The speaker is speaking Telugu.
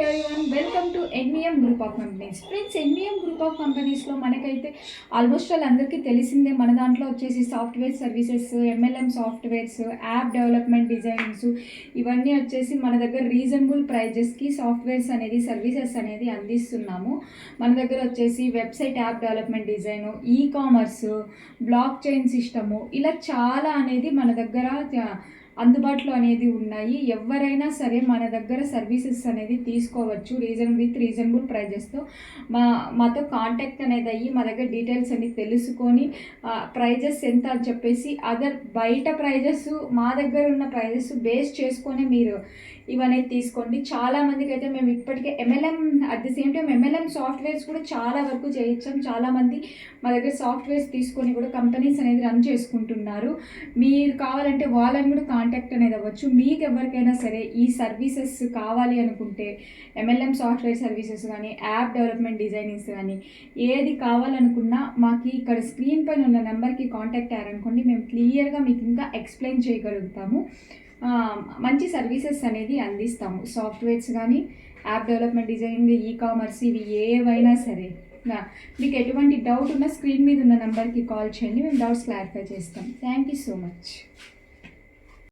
everyone, welcome to NVM Group of Companies. Friends, NVM Group of Companies లో మనకైతే ఆల్మోస్ట్ అందరికీ తెలిసిందే. మన దాంట్లో వచ్చేసి software services, MLM softwares, app development designs ఇవన్నీ వచ్చేసి మన దగ్గర రీజనబుల్ ప్రైజెస్కి సాఫ్ట్వేర్స్ అనేది సర్వీసెస్ అనేది అందిస్తున్నాము. మన దగ్గర వచ్చేసి website app development design, commerce, block chain system, ఇలా చాలా అనేది మన దగ్గర అందుబాటులో అనేది ఉన్నాయి. ఎవరైనా సరే మన దగ్గర సర్వీసెస్ అనేది తీసుకోవచ్చు రీజనబుల్ ప్రైజెస్తో. మాతో కాంటాక్ట్ అనేది అయ్యి మా దగ్గర డీటెయిల్స్ అన్ని తెలుసుకొని ప్రైజెస్ ఎంత అని చెప్పేసి బయట ప్రైజెస్ మా దగ్గర ఉన్న ప్రైజెస్ బేస్ చేసుకొని మీరు ఇవన్నీ తీసుకోండి. చాలామందికి అయితే మేము ఇప్పటికే MLM at the same time MLM softwares కూడా చాలా వరకు చేయించాం. చాలామంది మా దగ్గర సాఫ్ట్వేర్స్ తీసుకొని కూడా కంపెనీస్ అనేది రన్ చేసుకుంటున్నారు. మీరు కావాలంటే వాళ్ళని కూడా కాంటాక్ట్ అనేది అవ్వచ్చు. మీకు ఎవరికైనా సరే ఈ సర్వీసెస్ కావాలి అనుకుంటే MLM సాఫ్ట్వేర్ సర్వీసెస్ కానీ, యాప్ డెవలప్మెంట్ డిజైనింగ్స్ కానీ ఏది కావాలనుకున్నా మాకు ఇక్కడ స్క్రీన్ పైన ఉన్న నెంబర్కి కాంటాక్ట్ అయ్యారనుకోండి, మేము క్లియర్గా మీకు ఇంకా ఎక్స్ప్లెయిన్ చేయగలుగుతాము. మంచి సర్వీసెస్ అనేది అందిస్తాము. సాఫ్ట్వేర్స్ కానీ, యాప్ డెవలప్మెంట్ డిజైనింగ్, కామర్స్, ఇవి ఏవైనా సరే. మీకు ఎటువంటి డౌట్ ఉన్నా స్క్రీన్ మీద ఉన్న నెంబర్కి కాల్ చేయండి, మేము డౌట్స్ క్లారిఫై చేస్తాం. Thank you so much.